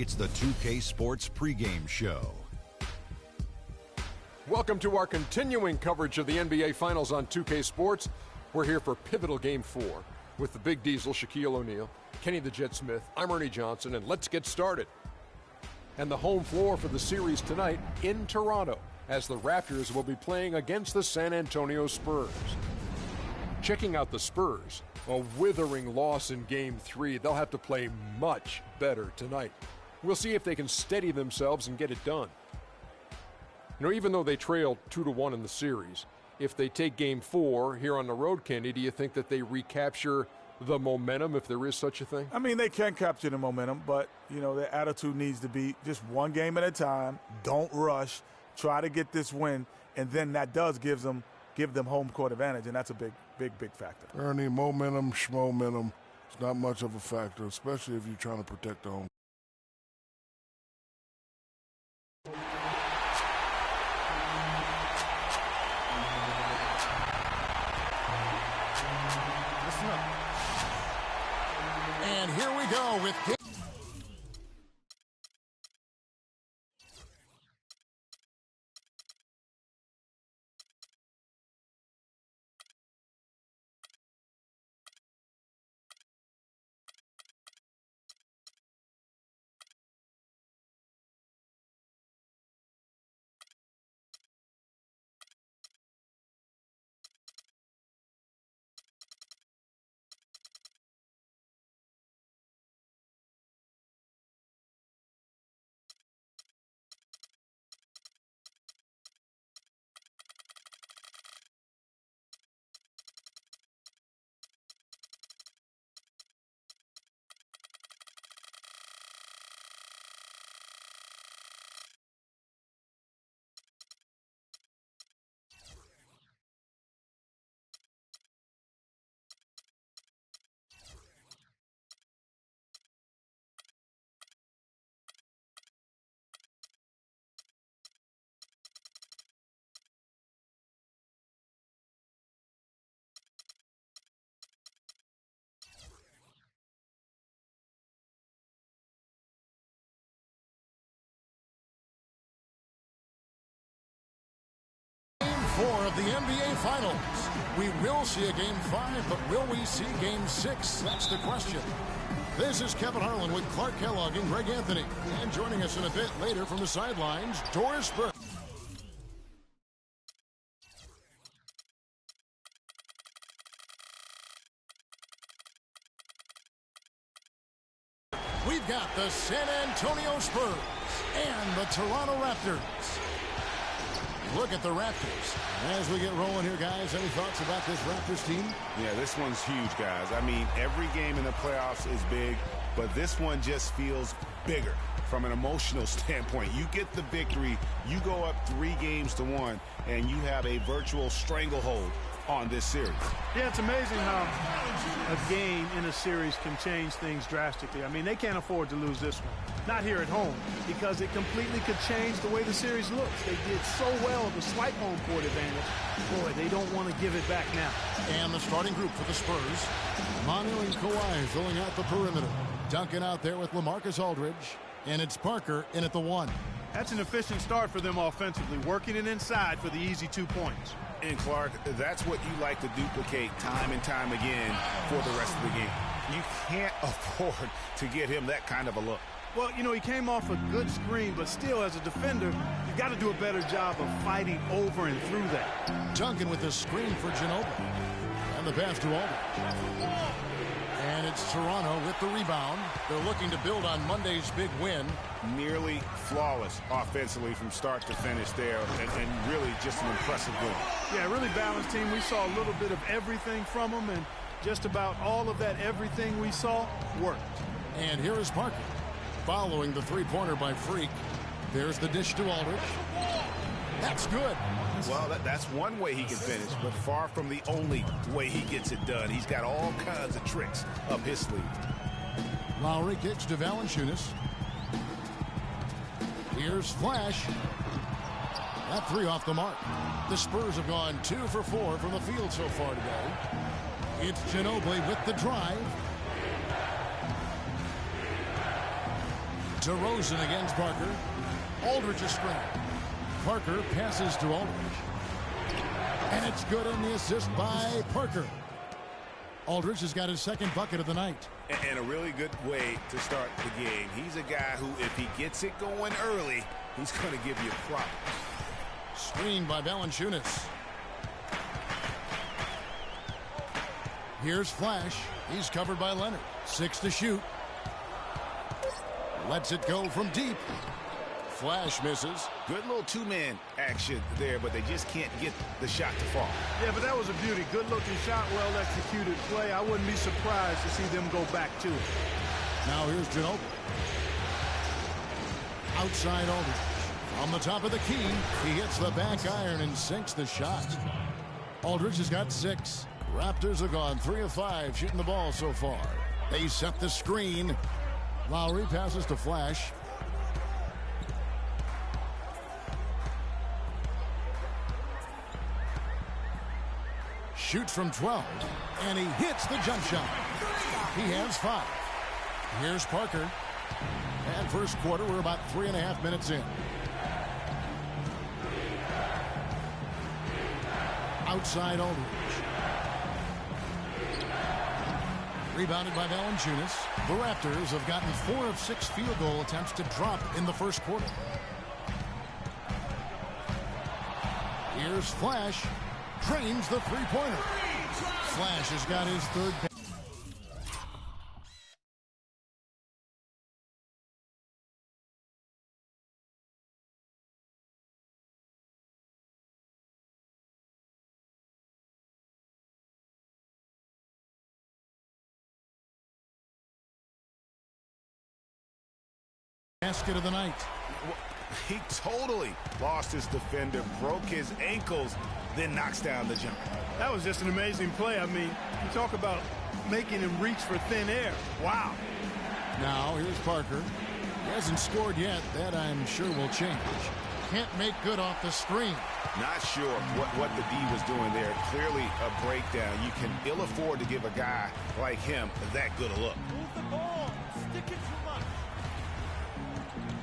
It's the 2K Sports pregame show. Welcome to our continuing coverage of the NBA Finals on 2K Sports. We're here for pivotal Game 4 with the Big Diesel, Shaquille O'Neal, Kenny the Jet Smith, I'm Ernie Johnson, and let's get started. And the home floor for the series tonight in Toronto, as the Raptors will be playing against the San Antonio Spurs. Checking out the Spurs, a withering loss in Game 3. They'll have to play much better tonight. We'll see if they can steady themselves and get it done. You know, even though they trailed 2-1 in the series, if they take Game 4 here on the road, Kenny, do you think that they recapture the momentum, if there is such a thing? I mean, they can capture the momentum, but, you know, their attitude needs to be just one game at a time. Don't rush. Try to get this win, and then that does give them home court advantage, and that's a big factor. Ernie, momentum, schmomentum, it's not much of a factor, especially if you're trying to protect the home. And here we go with game. Four of the NBA Finals. We will see a Game 5, but will we see Game 6? That's the question. This is Kevin Harlan with Clark Kellogg and Greg Anthony. And joining us in a bit later from the sidelines, Doris Burke. We've got the San Antonio Spurs and the Toronto Raptors. Look at the Raptors. As we get rolling here, guys, any thoughts about this Raptors team? Yeah, this one's huge, guys. I mean, every game in the playoffs is big, but this one just feels bigger from an emotional standpoint. You get the victory, you go up 3-1, and you have a virtual stranglehold on this series. Yeah, it's amazing how a game in a series can change things drastically. I mean, they can't afford to lose this one. Not here at home, because it completely could change the way the series looks. They did so well to swipe home court advantage. Boy, they don't want to give it back now. And the starting group for the Spurs. Manu and Kawhi filling out the perimeter. Duncan out there with LaMarcus Aldridge. And it's Parker in at the 1. That's an efficient start for them offensively, working it inside for the easy 2 points. And, Clark, that's what you like to duplicate time and time again for the rest of the game. You can't afford to get him that kind of a look. Well, you know, he came off a good screen, but still, as a defender, you've got to do a better job of fighting over and through that. Duncan with the screen for Ginobili. And the pass to Aldridge. And it's Toronto with the rebound. They're looking to build on Monday's big win. Nearly flawless offensively from start to finish there, and really just an impressive game. Yeah, really balanced team. We saw a little bit of everything from them, and just about all of that everything we saw worked. And here is Parker. Following the three-pointer by Freak. There's the dish to Aldridge. That's good. Well, that's one way he can finish, but far from the only way he gets it done. He's got all kinds of tricks up his sleeve. Lowry kicks to Valanciunas. Here's Flash. That three off the mark. The Spurs have gone 2 for 4 from the field so far today. It's Ginobili with the drive. DeRozan against Parker. Aldridge a screen. Parker passes to Aldridge. And it's good in the assist by Parker. Aldridge has got his second bucket of the night. And a really good way to start the game. He's a guy who, if he gets it going early, he's going to give you problems. Screen by Valanciunas. Here's Flash. He's covered by Leonard. 6 to shoot. Lets it go from deep. Flash misses. Good little two-man action there, but they just can't get the shot to fall. Yeah, but that was a beauty. Good-looking shot, well-executed play. I wouldn't be surprised to see them go back to it. Now here's Ginobili. Outside Aldridge. On the top of the key, he hits the back iron and sinks the shot. Aldridge has got 6. Raptors have gone 3 of 5 shooting the ball so far. They set the screen. Lowry passes to Flash. Shoots from 12, and he hits the jump shot. He has 5. Here's Parker. And first quarter, we're about 3.5 minutes in. Outside Aldridge. Rebounded by Valanciunas. The Raptors have gotten 4 of 6 field goal attempts to drop in the first quarter. Here's Flash. Drains the three-pointer. Flash has got his third. Basket of the night. He totally lost his defender, broke his ankles, then knocks down the jumper. That was just an amazing play. I mean, you talk about making him reach for thin air. Wow. Now here's Parker. He hasn't scored yet. That I'm sure will change. Can't make good off the screen. Not sure what the D was doing there. Clearly a breakdown. You can ill afford to give a guy like him that good a look. Move the ball. Stick it too much.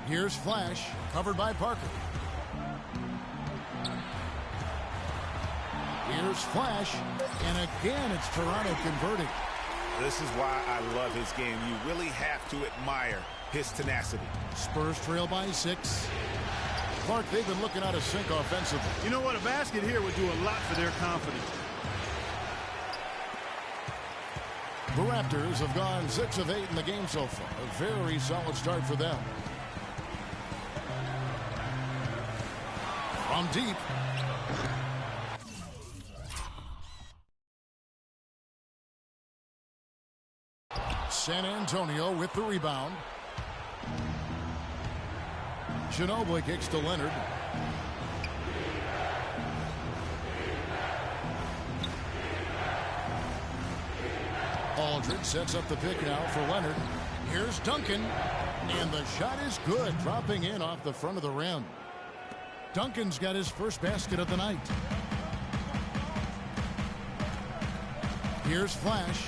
Here's Flash, covered by Parker. Here's Flash, and again it's Toronto converting. This is why I love his game. You really have to admire his tenacity. Spurs trail by 6. Clark, they've been looking out of sync offensively. You know what? A basket here would do a lot for their confidence. The Raptors have gone 6 of 8 in the game so far. A very solid start for them. From deep. San Antonio with the rebound. Ginobili kicks to Leonard. Aldridge sets up the pick now for Leonard. Here's Duncan. And the shot is good, dropping in off the front of the rim. Duncan's got his first basket of the night. Here's Flash.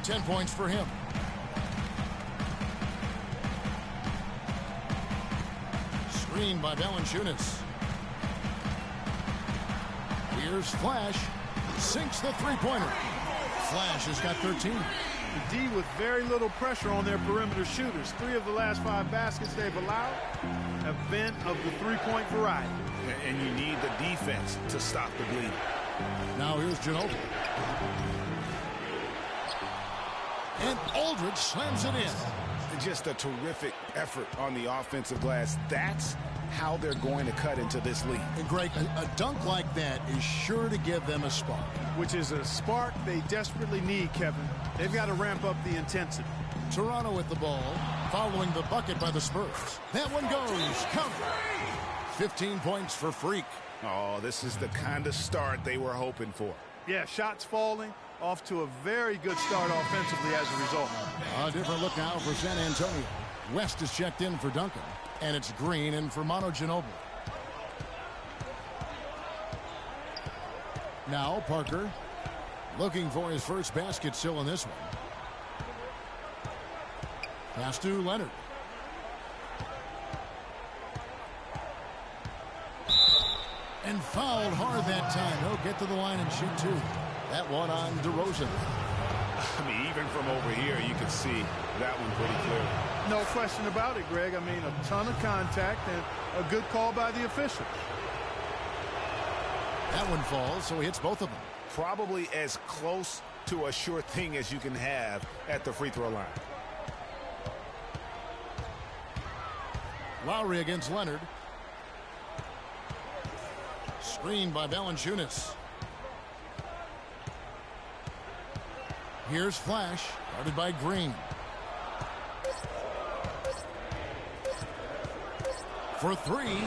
10 points for him. Screen by Valanciunas. Here's Flash. Sinks the three-pointer. Flash has got 13. The D with very little pressure on their perimeter shooters. 3 of the last 5 baskets they've allowed have been of the three-point variety. And you need the defense to stop the bleeding. Now here's Ginobili. And Aldridge slams it in. Just a terrific effort on the offensive glass. That's how they're going to cut into this lead. And Greg, a dunk like that is sure to give them a spark. Which is a spark they desperately need, Kevin. They've got to ramp up the intensity. Toronto with the ball, following the bucket by the Spurs. That one goes. Covered. 15 points for Freak. Oh, this is the kind of start they were hoping for. Yeah, shots falling. Off to a very good start offensively as a result. A different look now for San Antonio. West is checked in for Duncan. And it's Green in for Manu Ginobili. Now Parker looking for his first basket still in this one. Pass to Leonard. Fouled hard that time. He'll get to the line and shoot two. That one on DeRozan. I mean, even from over here, you can see that one pretty clearly. No question about it, Greg. I mean, a ton of contact and a good call by the official. That one falls, so he hits both of them. Probably as close to a sure thing as you can have at the free throw line. Lowry against Leonard. Screened by Valanciunas. Here's Flash, guarded by Green. For three.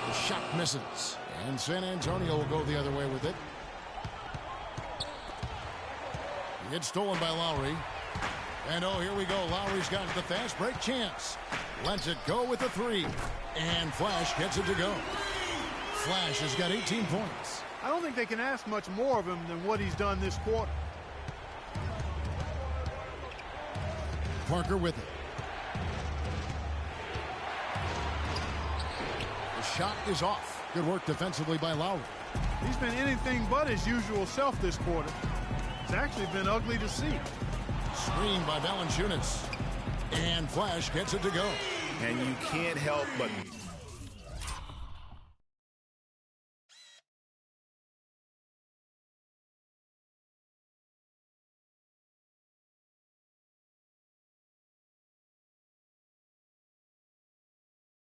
The shot misses. And San Antonio will go the other way with it. It's stolen by Lowry. And oh, here we go. Lowry's got the fast break chance. Lets it go with the three. And Flash gets it to go. Flash has got 18 points. I don't think they can ask much more of him than what he's done this quarter. Parker with it. The shot is off. Good work defensively by Lowry. He's been anything but his usual self this quarter. It's actually been ugly to see. Screened by Valanciunas. And Flash gets it to go. And you can't help but...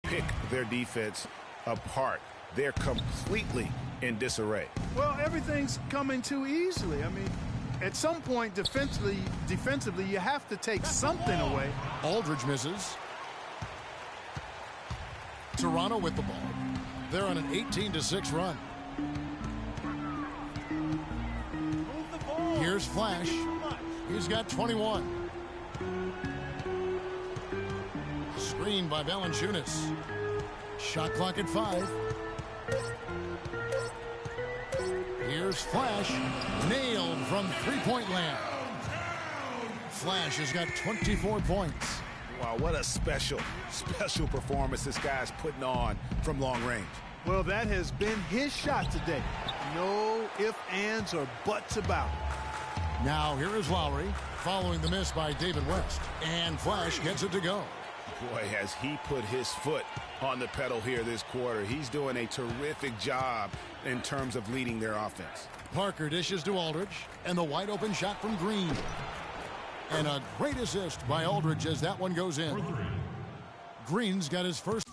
pick their defense apart. They're completely in disarray. Well, everything's coming too easily. I mean, at some point defensively, you have to take something away. Aldridge misses. Toronto with the ball. They're on an 18-6 run. Here's Flash. He's got 21. Screened by Valanciunas. Shot clock at 5. Here's Flash. Nailed from three-point land. Flash has got 24 points. Wow, what a special performance this guy's putting on from long range. Well, that has been his shot today. No ifs, ands, or buts about it. Now here is Lowry following the miss by David West. And Flash gets it to go. Boy, has he put his foot on the pedal here this quarter. He's doing a terrific job in terms of leading their offense. Parker dishes to Aldridge, and the wide open shot from Green. And a great assist by Aldridge as that one goes in. Green's got his first.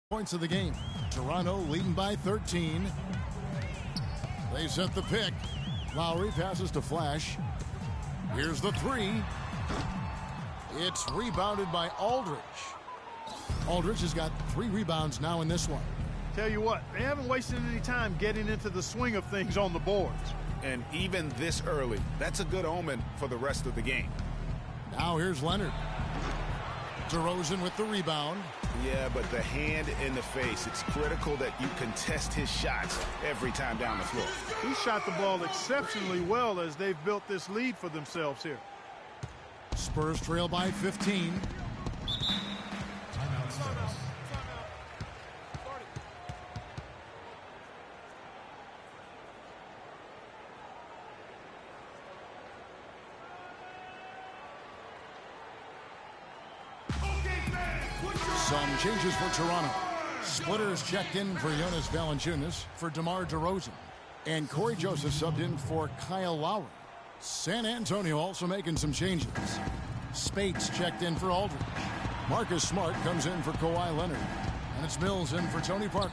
Points of the game. Toronto leading by 13. They set the pick. Lowry passes to Flash. Here's the three. It's rebounded by Aldridge. Aldridge has got 3 rebounds now in this one. Tell you what, they haven't wasted any time getting into the swing of things on the boards. And even this early, that's a good omen for the rest of the game. Now here's Leonard. DeRozan with the rebound. Yeah, but the hand in the face, it's critical that you contest his shots every time down the floor. He shot the ball exceptionally well as they've built this lead for themselves here. Spurs trail by 15. Some changes for Toronto. Splitters checked in for Jonas Valanciunas for DeMar DeRozan. And Corey Joseph subbed in for Kyle Lowry. San Antonio also making some changes. Spates checked in for Aldridge. Marcus Smart comes in for Kawhi Leonard. And it's Mills in for Tony Parker.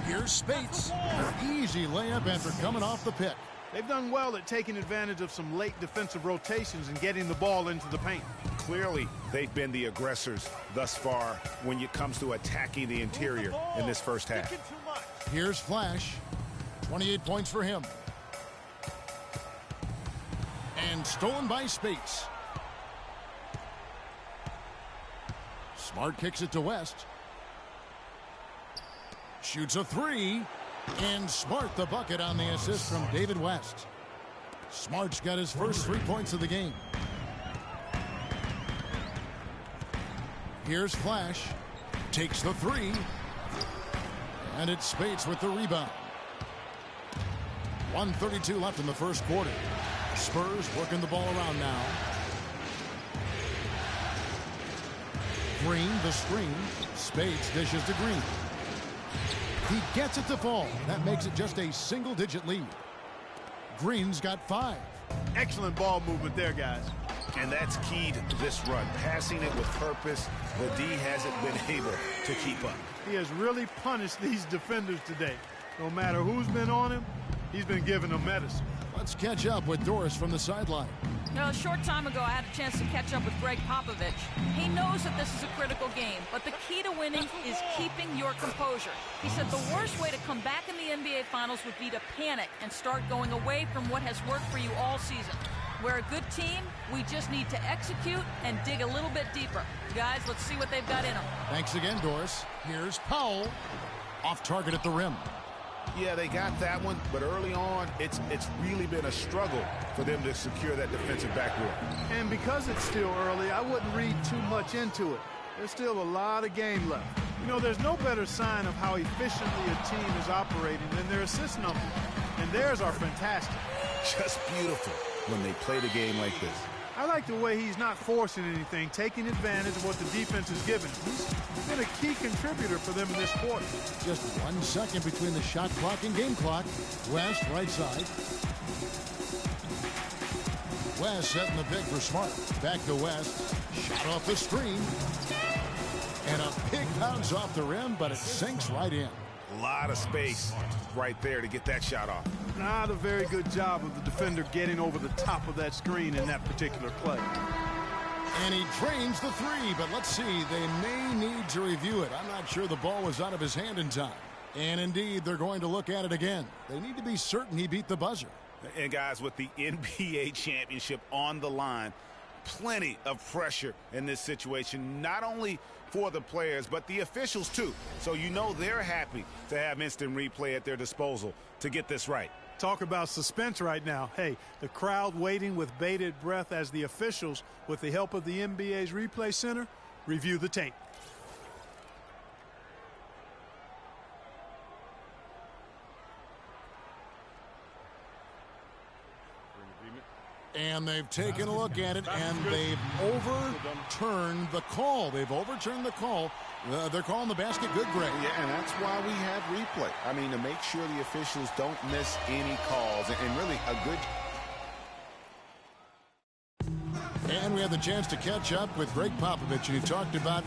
Here's Spates. An easy layup after coming off the pick. They've done well at taking advantage of some late defensive rotations and getting the ball into the paint. Clearly, they've been the aggressors thus far when it comes to attacking the interior in this first half. Here's Flash. 28 points for him. And stolen by Spates. Smart kicks it to West. Shoots a three. And Smart the bucket on the assist from David West. Smart's got his first 3 points of the game. Here's Flash. Takes the three. And it's Spates with the rebound. 1:32 left in the first quarter. Spurs working the ball around now. Green, the screen. Spates dishes to Green. He gets it to fall. That makes it just a single-digit lead. Green's got 5. Excellent ball movement there, guys. And that's key to this run. Passing it with purpose. The D hasn't been able to keep up. He has really punished these defenders today. No matter who's been on him, he's been giving them medicine. Let's catch up with Doris from the sideline. You know, a short time ago, I had a chance to catch up with Greg Popovich. He knows that this is a critical game, but the key to winning is keeping your composure. He said the worst way to come back in the NBA Finals would be to panic and start going away from what has worked for you all season. We're a good team. We just need to execute and dig a little bit deeper. Guys, let's see what they've got in them. Thanks again, Doris. Here's Powell. Off target at the rim. Yeah, they got that one, but early on, it's really been a struggle for them to secure that defensive backboard. And because it's still early, I wouldn't read too much into it. There's still a lot of game left. You know, there's no better sign of how efficiently a team is operating than their assist numbers. And theirs are fantastic. Just beautiful when they play the game like this. I like the way he's not forcing anything, taking advantage of what the defense is giving him. He's been a key contributor for them in this quarter. Just 1 second between the shot clock and game clock. West, right side. West setting the pick for Smart. Back to West. Shot off the screen. And a big bounce off the rim, but it sinks right in. A lot of space right there to get that shot off. Not a very good job of the defender getting over the top of that screen in that particular play. And he drains the three, but let's see. They may need to review it. I'm not sure the ball was out of his hand in time. And indeed, they're going to look at it again. They need to be certain he beat the buzzer. And guys, with the NBA championship on the line, plenty of pressure in this situation, not only for the players, but the officials too. So you know they're happy to have instant replay at their disposal to get this right. Talk about suspense right now. Hey, the crowd waiting with bated breath as the officials, with the help of the NBA's replay center, review the tape. And they've taken a look at it, and they've overturned the call. They've overturned the call. They're calling the basket good, Greg. Yeah, and that's why we have replay. I mean, to make sure the officials don't miss any calls, and really a good... And we had the chance to catch up with Greg Popovich, and he talked about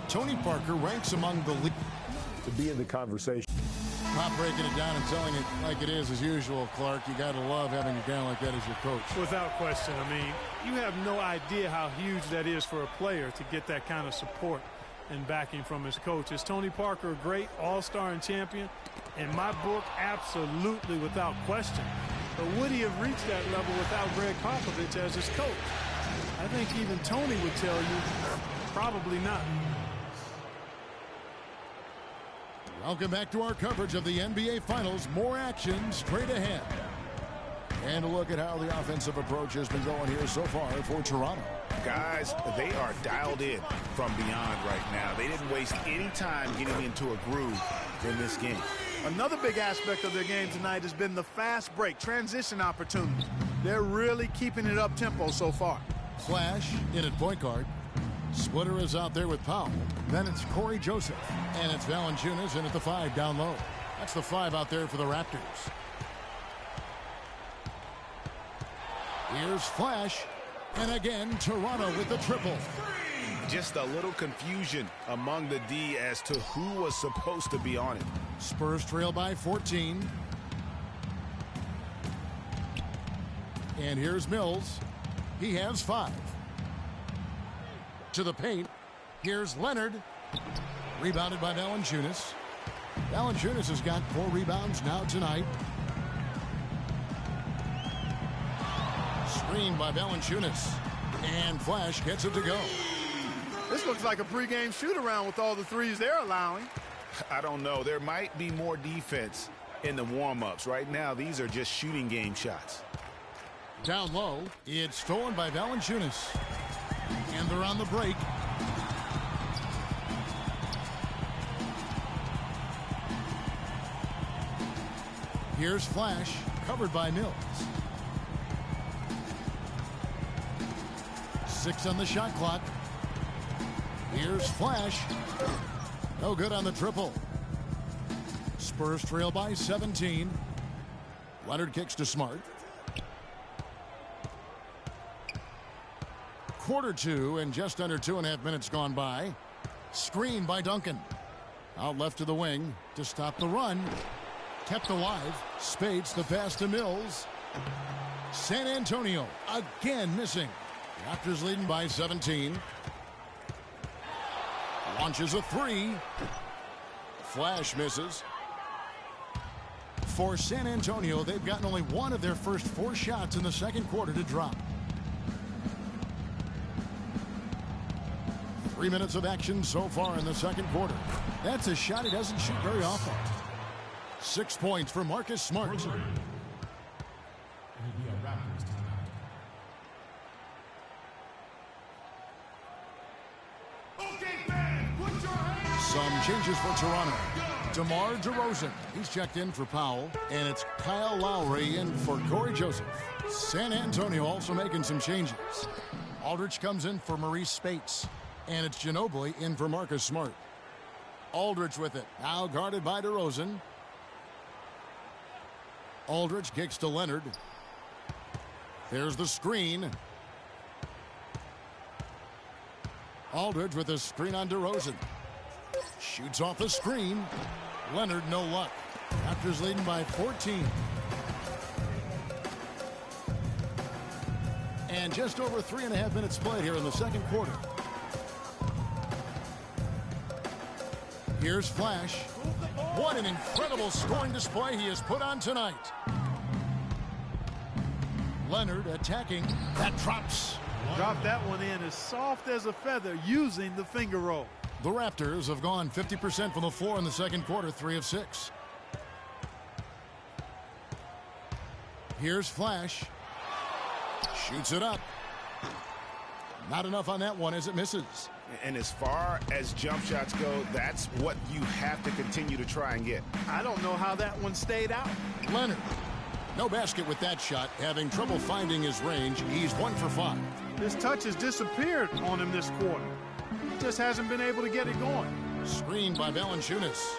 Tony Parker ranks among the lead. To be in the conversation. Not breaking it down and telling it like it is as usual, Clark. You got to love having a guy like that as your coach. Without question. I mean, you have no idea how huge that is for a player to get that kind of support and backing from his coach. Is Tony Parker a great all-star and champion? In my book, absolutely, without question. But would he have reached that level without Greg Popovich as his coach? I think even Tony would tell you, probably not. Welcome back to our coverage of the NBA Finals. More action straight ahead. And a look at how the offensive approach has been going here so far for Toronto. Guys, they are dialed in from beyond right now. They didn't waste any time getting into a groove in this game. Another big aspect of their game tonight has been the fast break, transition opportunity. They're really keeping it up-tempo so far. Flash in at point guard. Splitter is out there with Powell. Then it's Corey Joseph. And it's Valanciunas in at the 5 down low. That's the 5 out there for the Raptors. Here's Flash. And again, Toronto with the triple. Just a little confusion among the D as to who was supposed to be on it. Spurs trail by 14. And here's Mills. He has 5. To the paint. Here's Leonard. Rebounded by Valanciunas. Valanciunas has got 4 rebounds now tonight. Screen by Valanciunas. And Flash gets it to go. This looks like a pregame shoot-around with all the threes they're allowing. I don't know. There might be more defense in the warm-ups. Right now, these are just shooting game shots. Down low, it's stolen by Valanciunas. And they're on the break. Here's Flash, covered by Mills. 6 on the shot clock. Here's Flash. No good on the triple. Spurs trail by 17. Leonard kicks to Smart. Quarter 2 and just under 2.5 minutes gone by. Screen by Duncan. Out left to the wing to stop the run. Kept alive. Spates the pass to Mills. San Antonio again missing. Raptors leading by 17. Launches a 3. Flash misses. For San Antonio, they've gotten only 1 of their first 4 shots in the second quarter to drop. 3 minutes of action so far in the second quarter. That's a shot he doesn't shoot very often. 6 points for Marcus Smart. Some changes for Toronto. DeMar DeRozan, he's checked in for Powell, and it's Kyle Lowry in for Corey Joseph. San Antonio also making some changes. Aldridge comes in for Maurice Spates, and it's Ginobili in for Marcus Smart. Aldridge with it, now guarded by DeRozan. Aldridge kicks to Leonard. There's the screen. Aldridge with a screen on DeRozan. Shoots off the screen. Leonard, no luck. Raptors leading by 14. And just over 3.5 minutes played here in the second quarter. Here's Flash. What an incredible scoring display he has put on tonight. Leonard attacking. That drops. Dropped that one in as soft as a feather using the finger roll. The Raptors have gone 50% from the floor in the second quarter, 3 of 6. Here's Flash. Shoots it up. Not enough on that one as it misses. And as far as jump shots go, that's what you have to continue to try and get. I don't know how that one stayed out. Leonard. No basket with that shot. Having trouble finding his range. He's 1 for 5. His touch has disappeared on him this quarter. He just hasn't been able to get it going. Screened by Valanciunas.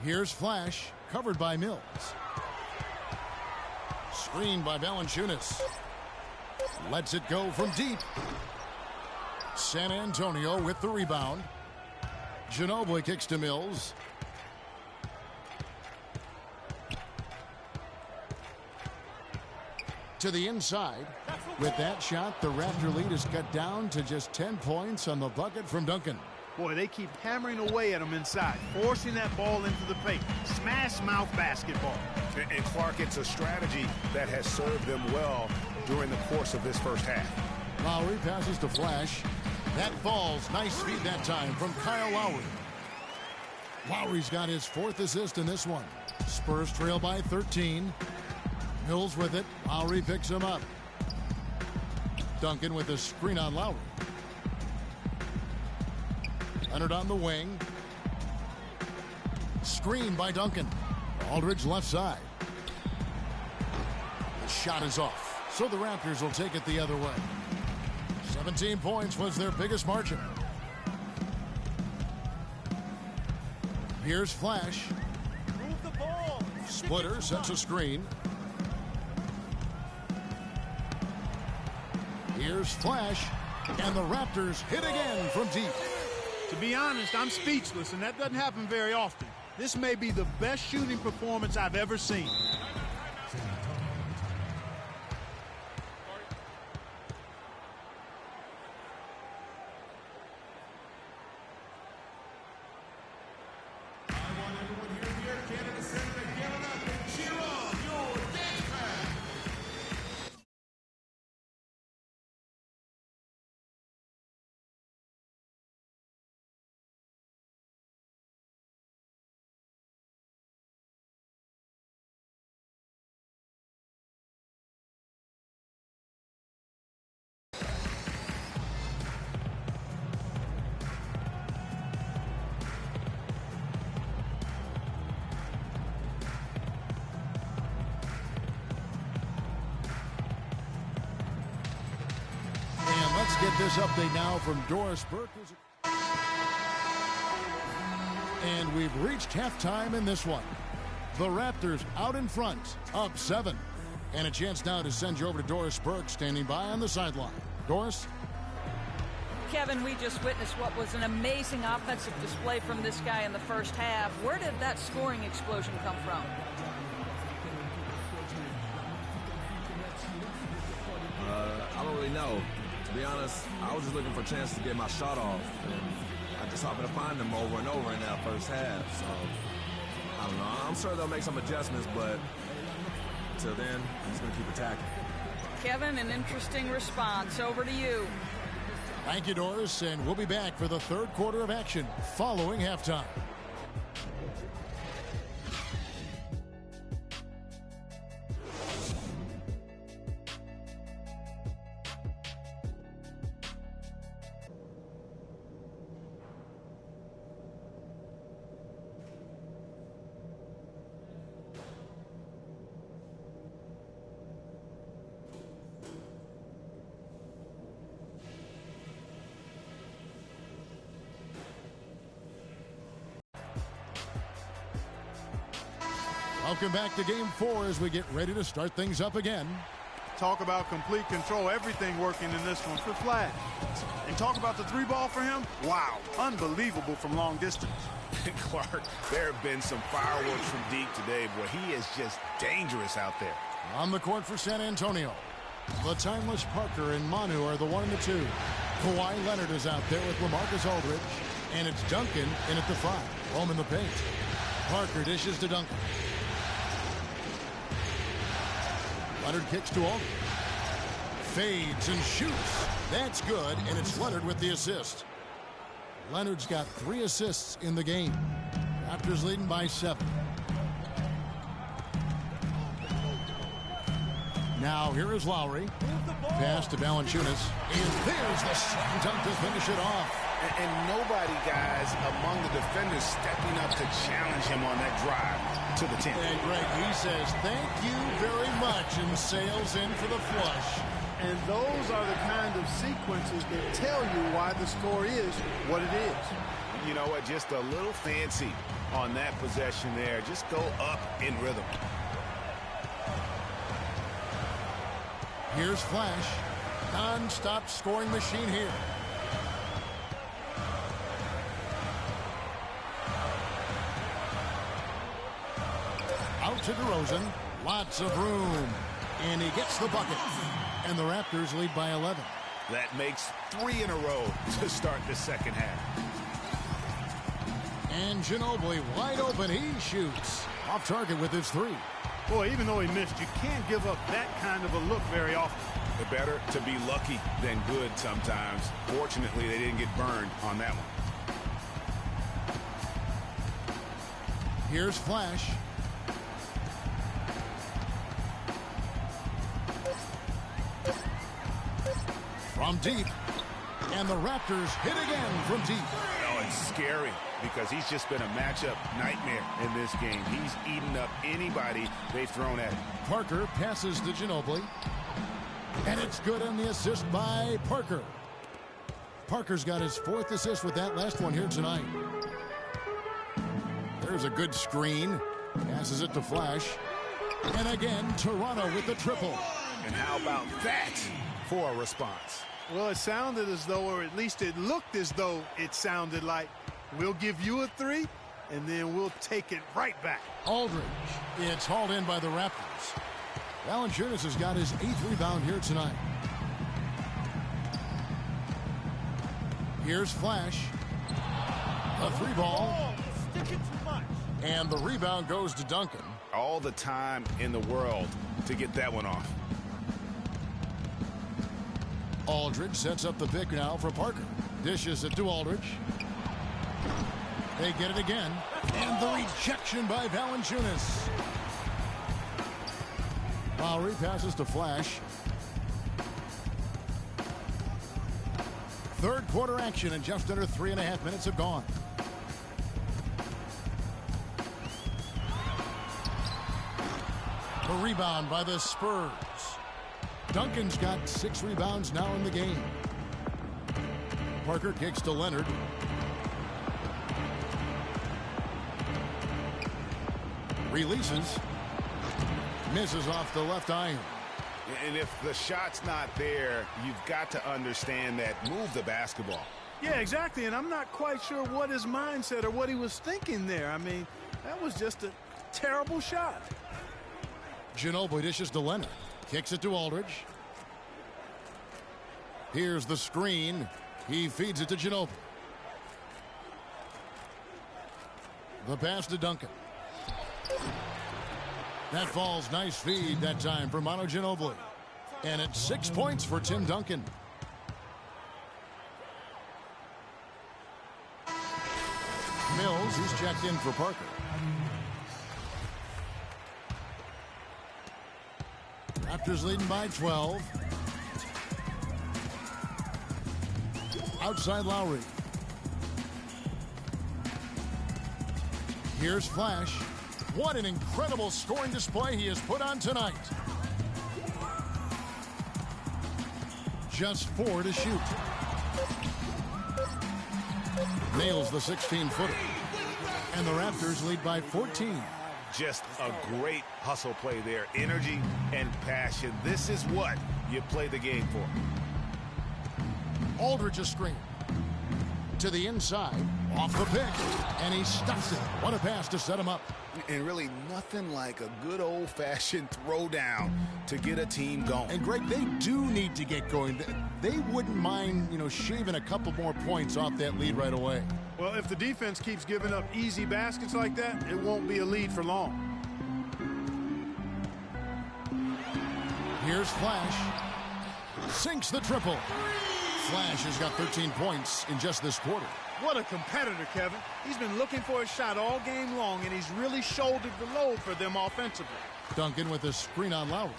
Here's Flash, covered by Mills. Screened by Valanciunas. Lets it go from deep. San Antonio with the rebound. Ginobili kicks to Mills. To the inside. With that shot, the Raptor lead is cut down to just 10 points on the bucket from Duncan. Boy, they keep hammering away at him inside, forcing that ball into the paint. Smash mouth basketball. And Clark, it's a strategy that has served them well during the course of this first half. Lowry passes to Flash. That falls. Nice speed that time from Kyle Lowry. Lowry's got his 4th assist in this one. Spurs trail by 13. Mills with it. Lowry picks him up. Duncan with a screen on Lowry. Leonard on the wing. Screen by Duncan. Aldridge left side. The shot is off. So the Raptors will take it the other way. 17 points was their biggest margin. Here's Flash. Move the ball. Splitter sets a screen. Here's Flash. And the Raptors hit again from deep. To be honest, I'm speechless, and that doesn't happen very often. This may be the best shooting performance I've ever seen. Get this update now from Doris Burke. And we've reached halftime in this one. The Raptors out in front, up 7. And a chance now to send you over to Doris Burke, standing by on the sideline. Doris? Kevin, we just witnessed what was an amazing offensive display from this guy in the first half. Where did that scoring explosion come from? I don't really know. To be honest, I was just looking for a chance to get my shot off. And I just happened to find them over and over in that first half. So, I don't know. I'm sure they'll make some adjustments, but until then, I'm just going to keep attacking. Kevin, an interesting response. Over to you. Thank you, Doris, and we'll be back for the third quarter of action following halftime. Welcome back to Game 4 as we get ready to start things up again. Talk about complete control. Everything working in this one for Flash. And talk about the 3-ball for him. Wow, unbelievable from long distance. Clark, there have been some fireworks from deep today. Boy, he is just dangerous out there. On the court for San Antonio, the timeless Parker and Manu are the 1 and the 2. Kawhi Leonard is out there with LaMarcus Aldridge. And it's Duncan in at the 5. Home in the paint. Parker dishes to Duncan. Leonard kicks to Aldridge. Fades and shoots. That's good, and it's Leonard with the assist. Leonard's got 3 assists in the game. Raptors leading by 7. Now here is Lowry. Pass to Valanciunas. And there's the slam dunk to finish it off. And nobody, guys, among the defenders stepping up to challenge him on that drive to the 10th. And Greg, he says, thank you very much, and sails in for the flush. And those are the kind of sequences that tell you why the score is what it is. You know what? Just a little fancy on that possession there. Just go up in rhythm. Here's Flash. Non-stop scoring machine here. out to DeRozan. Lots of room. And he gets the bucket. And the Raptors lead by 11. That makes 3 in a row to start the second half. And Ginobili wide open. He shoots. Off target with his 3. Boy, even though he missed, you can't give up that kind of a look very often. It's better to be lucky than good sometimes. Fortunately, they didn't get burned on that one. Here's Flash. From deep. And the Raptors hit again from deep. Oh, it's scary because he's just been a matchup nightmare in this game. He's eaten up anybody they've thrown at him. Parker passes to Ginobili. And it's good on the assist by Parker. Parker's got his 4th assist with that last one here tonight. There's a good screen. Passes it to Flash. And again, Toronto with the triple. And how about that for a response? Well, it sounded as though, or at least it looked as though it sounded like, we'll give you a 3, and then we'll take it right back. Aldridge. It's hauled in by the Raptors. Valanciunas has got his 8th rebound here tonight. Here's Flash. A 3 ball. Sticking too much. And the rebound goes to Duncan. All the time in the world to get that one off. Aldridge sets up the pick now for Parker. Dishes it to Aldridge. They get it again. And the rejection by Valanciunas. Lowry passes to Flash. 3rd quarter action, and just under 3.5 minutes have gone. A rebound by the Spurs. Duncan's got 6 rebounds now in the game. Parker kicks to Leonard. Releases. Misses off the left iron. And if the shot's not there, you've got to understand that. Move the basketball. Yeah, exactly. And I'm not quite sure what his mindset or what he was thinking there. I mean, that was just a terrible shot. Ginobili dishes to Leonard. Kicks it to Aldridge. Here's the screen. He feeds it to Ginobili. The pass to Duncan. That falls. Nice feed that time for Manu Ginobili. And it's 6 points for Tim Duncan. Mills, who's checked in for Parker. Raptors leading by 12. Outside Lowry. Here's Flash. What an incredible scoring display he has put on tonight. Just 4 to shoot. Nails the 16-footer. And the Raptors lead by 14. Just a great hustle play there. Energy and passion. This is what you play the game for. Aldridge a screen. To the inside. Off the pick. And he stuffs it. What a pass to set him up. And really nothing like a good old-fashioned throwdown to get a team going. And Greg, they do need to get going. They wouldn't mind, shaving a couple more points off that lead right away. Well, if the defense keeps giving up easy baskets like that, it won't be a lead for long. Here's Flash. Sinks the triple. Flash has got 13 points in just this quarter. What a competitor, Kevin. He's been looking for a shot all game long, and he's really shouldered the load for them offensively. Duncan with a screen on Lowry.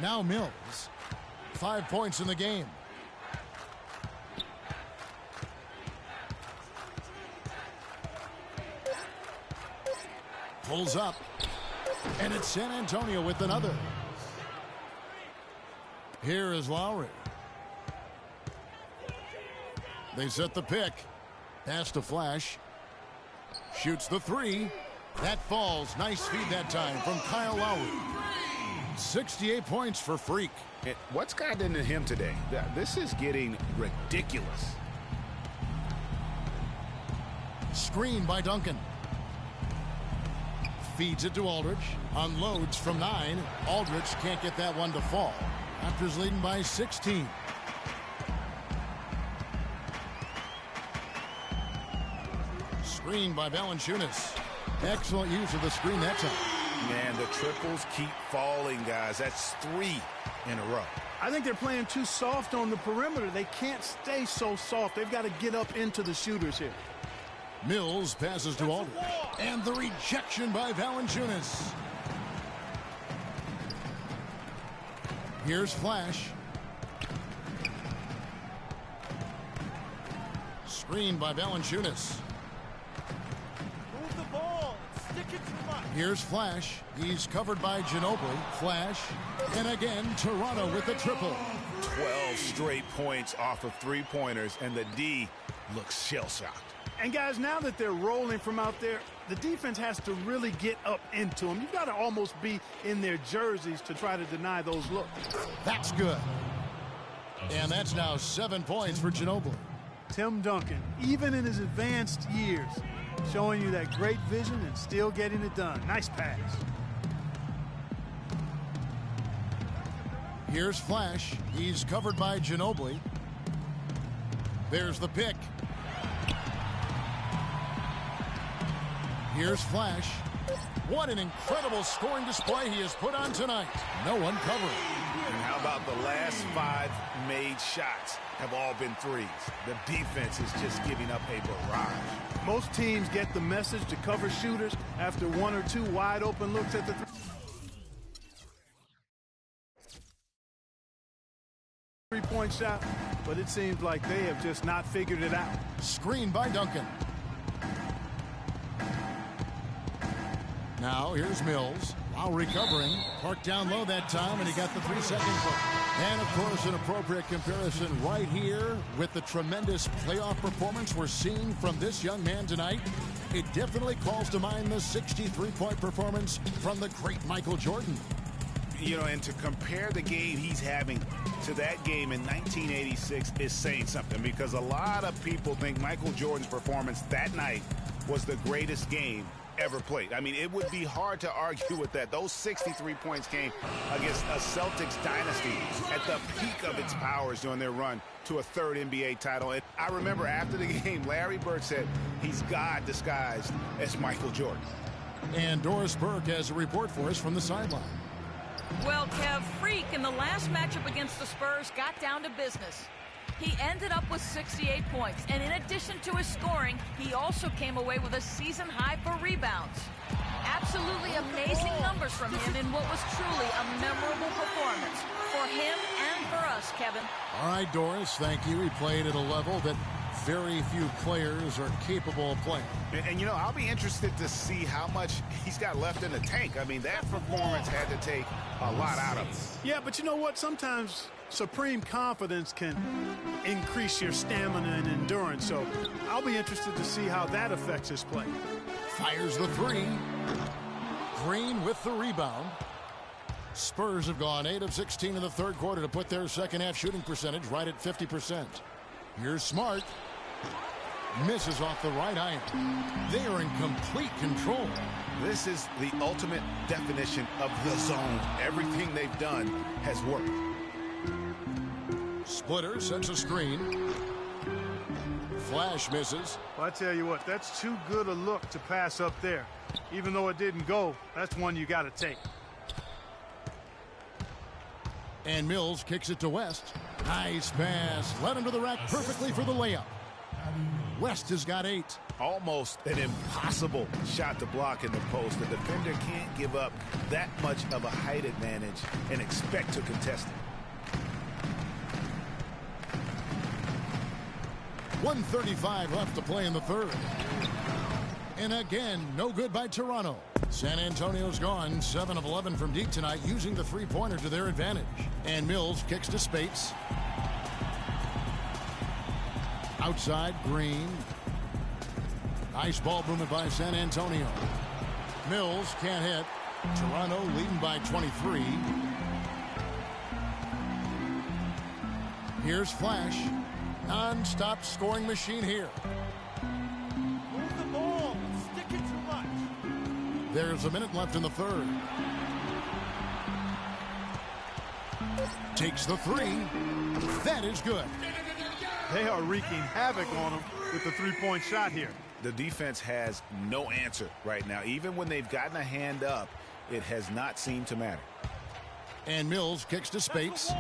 Now Mills. 5 points in the game. Pulls up. And it's San Antonio with another. Here is Lowry. They set the pick. Pass to Flash. Shoots the 3. That falls. Nice feed that time from Kyle Lowry. 68 points for Freak. And what's gotten into him today? This is getting ridiculous. Screen by Duncan. Feeds it to Aldridge. Unloads from 9. Aldridge can't get that one to fall. Raptors leading by 16. Screen by Valanciunas. Excellent use of the screen that time. Man, the triples keep falling, guys. That's 3 in a row. I think they're playing too soft on the perimeter. They can't stay so soft. They've got to get up into the shooters here. Mills passes to Aldridge. And the rejection by Valanciunas. Here's Flash. Screen by Valanciunas. Move the ball. Stick it too much. Here's Flash. He's covered by Ginobili. Flash. And again, Toronto with the triple. 12 straight points off of 3-pointers, and the D looks shell-shocked. And guys, now that they're rolling from out there, the defense has to really get up into them. You've got to almost be in their jerseys to try to deny those looks. That's good. And that's now 7 points for Ginobili. Tim Duncan, even in his advanced years, showing you that great vision and still getting it done. Nice pass. Here's Flash. He's covered by Ginobili. There's the pick. Here's Flash. What an incredible scoring display he has put on tonight. No one covering. And how about the last 5 made shots have all been threes? The defense is just giving up a barrage. Most teams get the message to cover shooters after 1 or 2 wide open looks at the three-point shot, but it seems like they have just not figured it out. Screen by Duncan. Now here's Mills. While recovering, parked down low that time, and he got the 3-second play. And of course, an appropriate comparison right here with the tremendous playoff performance we're seeing from this young man tonight. It definitely calls to mind the 63-point performance from the great Michael Jordan. You know, and to compare the game he's having to that game in 1986 is saying something, because a lot of people think Michael Jordan's performance that night was the greatest game ever played. I mean, it would be hard to argue with that. Those 63 points came against a Celtics dynasty at the peak of its powers during their run to a 3rd NBA title. And I remember after the game, Larry Bird said he's God disguised as Michael Jordan. And Doris Burke has a report for us from the sideline. Well, Kev, Freak in the last matchup against the Spurs got down to business. He ended up with 68 points, and in addition to his scoring, he also came away with a season high for rebounds. Absolutely amazing numbers from him in what was truly a memorable performance for him and for us, Kevin. All right, Doris, thank you. He played at a level that very few players are capable of playing. And you know, I'll be interested to see how much he's got left in the tank. I mean, that performance had to take a lot out of him. Yeah, but you know what? Sometimes supreme confidence can increase your stamina and endurance. So I'll be interested to see how that affects his play. Fires the 3. Green with the rebound. Spurs have gone 8 of 16 in the 3rd quarter to put their second half shooting percentage right at 50%. Here's Smart. Misses off the right iron. They are in complete control. This is the ultimate definition of the zone. Everything they've done has worked. Splitter sets a screen. Flash misses. Well, I tell you what, that's too good a look to pass up there. Even though it didn't go, that's one you got to take. And Mills kicks it to West. Nice pass. Led him to the rack perfectly for the layup. West has got 8. Almost an impossible shot to block in the post. The defender can't give up that much of a height advantage and expect to contest it. 1:35 left to play in the 3rd. And again, no good by Toronto. San Antonio's gone 7 of 11 from deep tonight, using the 3-pointer to their advantage. And Mills kicks to Spates. Outside, Green. Nice ball movement by San Antonio. Mills can't hit. Toronto leading by 23. Here's Flash. Non-stop scoring machine here. Move the ball. Stick it too much. There's a minute left in the third. Takes the three. That is good. They are wreaking havoc on him with the three-point shot here. The defense has no answer right now. Even when they've gotten a hand up, it has not seemed to matter. And Mills kicks to Spates.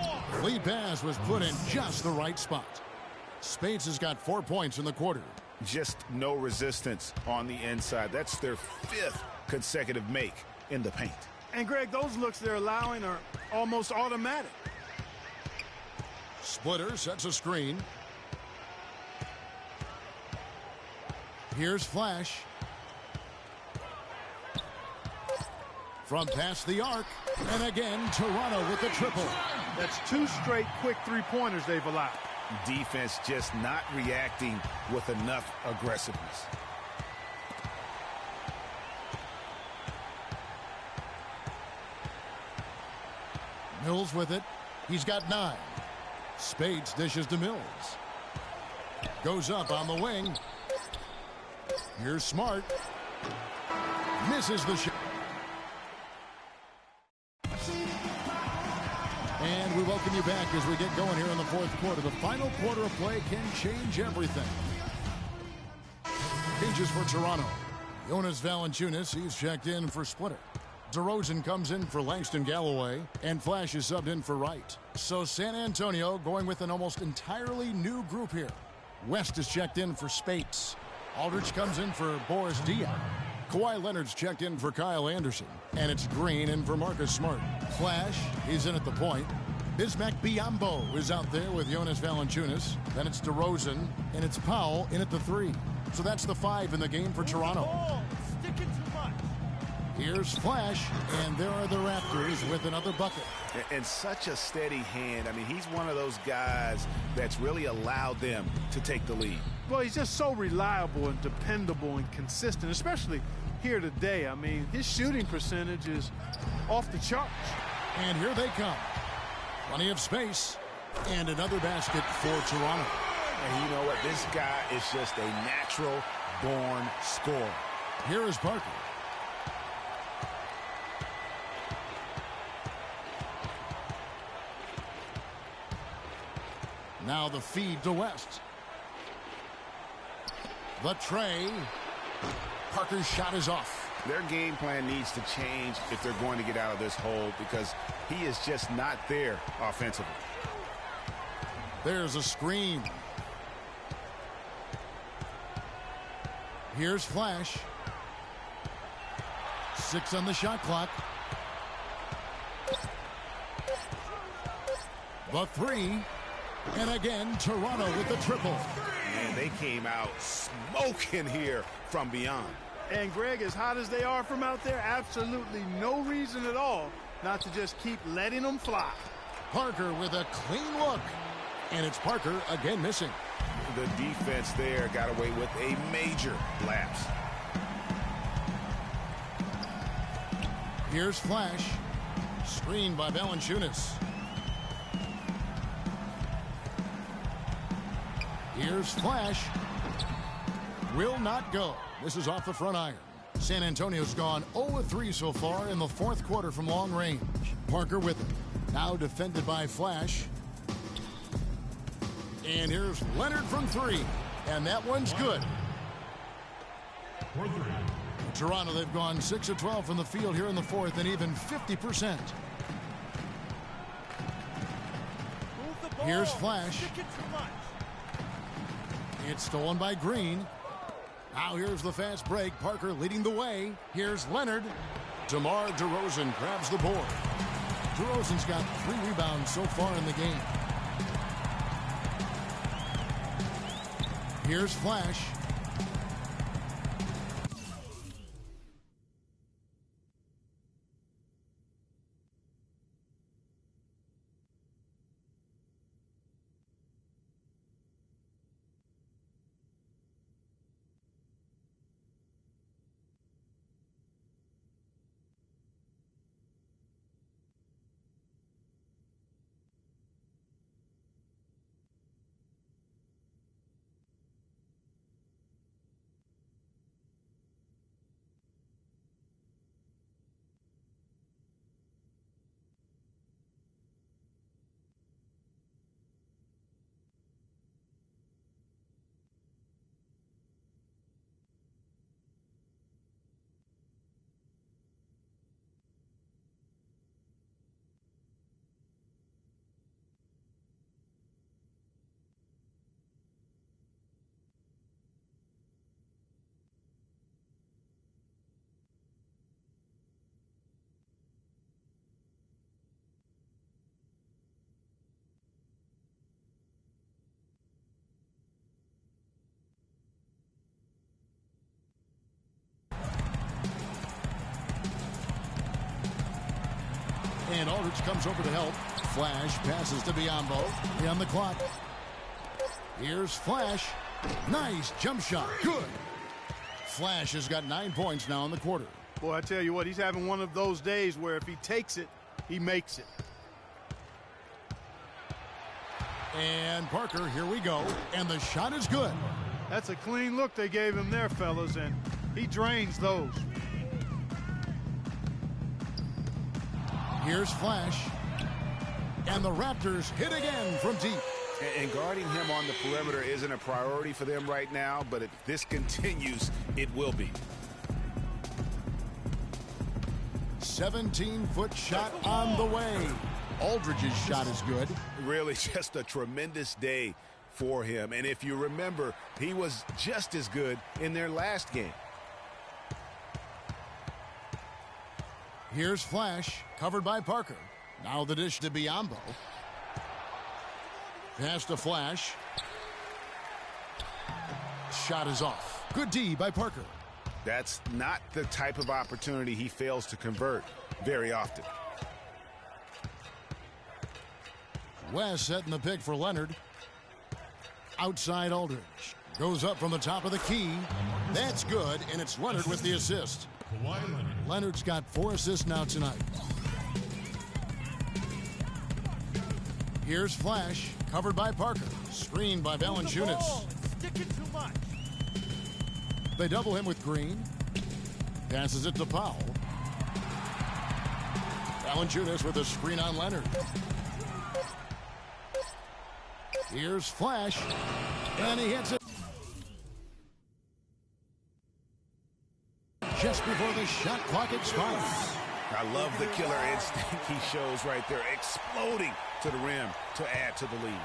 Lead pass was put in just the right spot. Spates has got 4 points in the quarter. Just no resistance on the inside. That's their 5th consecutive make in the paint. And, Greg, those looks they're allowing are almost automatic. Splitter sets a screen. Here's Flash. From past the arc. And again, Toronto with the triple. That's 2 straight quick three-pointers they've allowed. Defense just not reacting with enough aggressiveness. Mills with it. He's got 9. Spades dishes to Mills. Goes up on the wing. Here's Smart. Misses the shot. And we welcome you back as we get going here in the fourth quarter. The final quarter of play can change everything. Changes for Toronto. Jonas Valanciunas, he's checked in for Splitter. DeRozan comes in for Langston Galloway, and Flash is subbed in for Wright. So San Antonio going with an almost entirely new group here. West is checked in for Spates. Aldridge comes in for Boris Diaw. Kawhi Leonard's checked in for Kyle Anderson. And it's Green in for Marcus Smart. Flash, he's in at the point. Bismack Biyombo is out there with Jonas Valanciunas. Then it's DeRozan, and it's Powell in at the 3. So that's the 5 in the game for Toronto. Here's Flash, and there are the Raptors with another bucket. And such a steady hand. I mean, he's one of those guys that's really allowed them to take the lead. Well, he's just so reliable and dependable and consistent, especially here today. I mean, his shooting percentage is off the charts. And here they come. Plenty of space. And another basket for Toronto. And you know what? This guy is just a natural-born scorer. Here is Parker. Now the feed to West. The tray. Parker's shot is off. Their game plan needs to change if they're going to get out of this hole because he is just not there offensively. There's a screen. Here's Flash. 6 on the shot clock. The 3. And again, Toronto with the triple. And they came out smoking here from beyond. And, Greg, as hot as they are from out there, absolutely no reason at all not to just keep letting them fly. Parker with a clean look. And it's Parker again missing. The defense there got away with a major lapse. Here's Flash. Screened by Valanciunas. Here's Flash. Will not go. This is off the front iron. San Antonio's gone 0-3 so far in the fourth quarter from long range. Parker with it. Now defended by Flash. And here's Leonard from 3. And that one's good. Toronto, they've gone 6 of 12 from the field here in the fourth and even 50%. Here's Flash. It's stolen by Green. Now here's the fast break. Parker leading the way. Here's Leonard. DeMar DeRozan grabs the board. DeRozan's got 3 rebounds so far in the game. Here's Flash. And Aldridge comes over to help. Flash passes to Biyombo. On the clock. Here's Flash. Nice jump shot. Good. Flash has got 9 points now in the quarter. Boy, I tell you what, he's having one of those days where if he takes it, he makes it. And Parker, here we go. And the shot is good. That's a clean look they gave him there, fellas, and he drains those. Here's Flash. And the Raptors hit again from deep. And guarding him on the perimeter isn't a priority for them right now, but if this continues, it will be. 17-foot shot on the way. Aldridge's shot is good. Really just a tremendous day for him. And if you remember, he was just as good in their last game. Here's Flash, covered by Parker. Now the dish to Biyombo. Pass to Flash. Shot is off. Good D by Parker. That's not the type of opportunity he fails to convert very often. West setting the pick for Leonard. Outside Aldridge. Goes up from the top of the key. That's good, and it's Leonard with the assist. Leonard's got 4 assists now tonight. Here's Flash, covered by Parker. Screened by Valanciunas. They double him with Green. Passes it to Powell. Valanciunas with a screen on Leonard. Here's Flash. And he hits it. Just before the shot clock expires. I love the killer instinct he shows right there, exploding to the rim to add to the lead.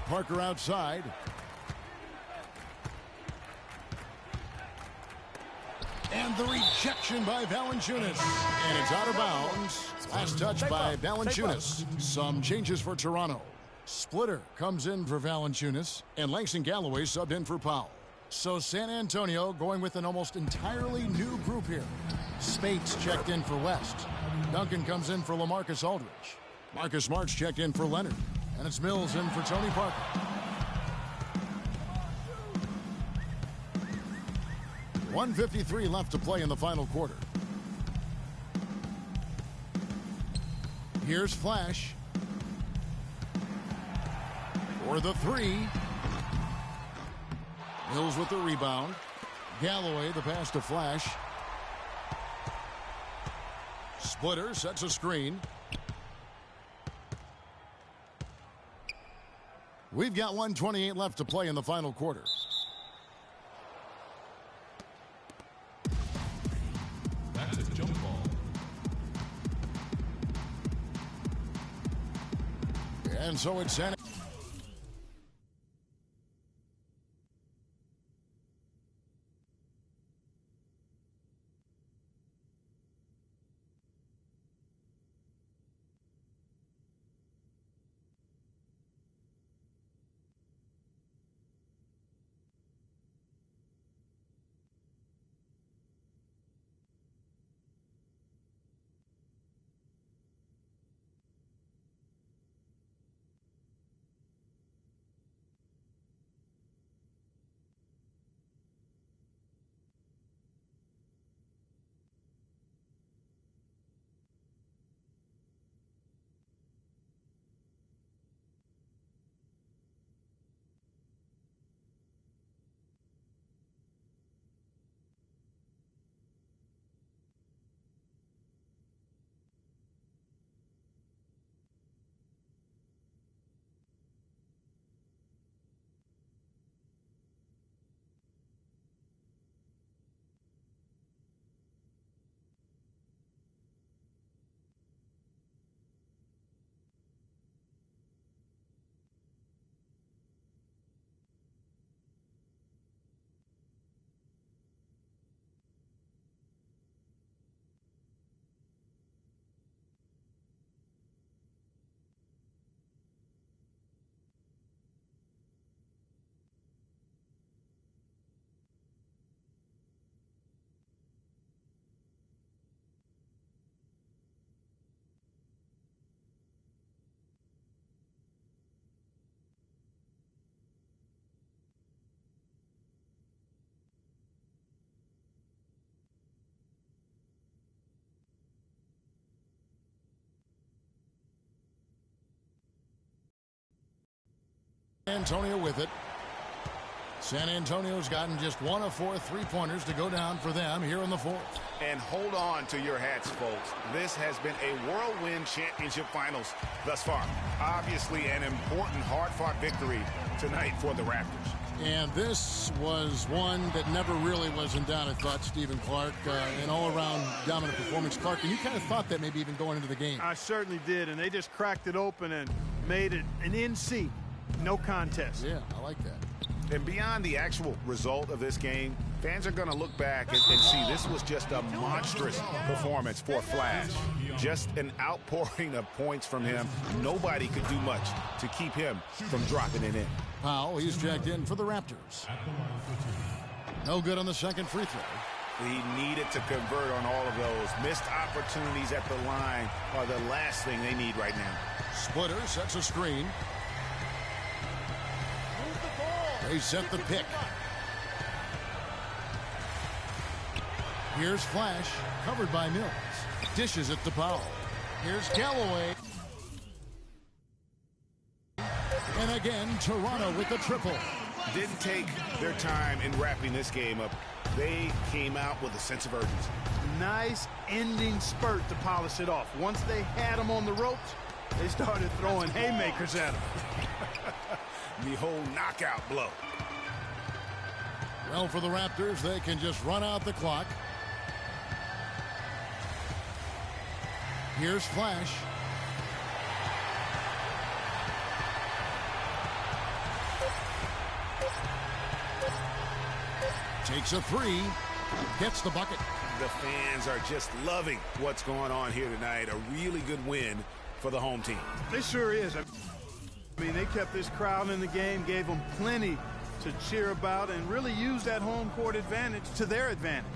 Parker outside. And the rejection by Valanciunas. And it's out of bounds. Last touch by Valanciunas. Some changes for Toronto. Splitter comes in for Valanciunas. And Langston Galloway subbed in for Powell. So San Antonio going with an almost entirely new group here. Spates checked in for West. Duncan comes in for LaMarcus Aldridge. Marcus March checked in for Leonard. And it's Mills in for Tony Parker. .153 left to play in the final quarter. Here's Flash. For the 3. Mills with the rebound. Galloway the pass to Flash. Splitter sets a screen. We've got 1:28 left to play in the final quarter. That's a jump ball. And so it's San Antonio with it. San Antonio's gotten just 1 of 4 3-pointers to go down for them here in the fourth. And hold on to your hats, folks. This has been a whirlwind championship finals thus far. Obviously an important, hard-fought victory tonight for the Raptors. And this was one that never really was in doubt, I thought, Stephen Clark. An all-around dominant performance. Clark, and you kind of thought that maybe even going into the game. I certainly did, and they just cracked it open and made it an NC. No contest. Yeah, I like that. And beyond the actual result of this game, fans are going to look back and see this was just a monstrous performance for Flash. Just an outpouring of points from him. Nobody could do much to keep him from dropping it in. Powell, he's checked in for the Raptors. No good on the second free throw. He needed to convert on all of those. Missed opportunities at the line are the last thing they need right now. Splitter sets a screen. They set the pick. Here's Flash, covered by Mills. Dishes it to Powell. Here's Galloway. And again, Toronto with the triple. Didn't take their time in wrapping this game up. They came out with a sense of urgency. Nice ending spurt to polish it off. Once they had him on the ropes, they started throwing haymakers at him. The whole knockout blow. Well, for the Raptors, they can just run out the clock. Here's Flash. Takes a three. Gets the bucket. The fans are just loving what's going on here tonight. A really good win for the home team. It sure is. I mean, they kept this crowd in the game, gave them plenty to cheer about, and really used that home court advantage to their advantage.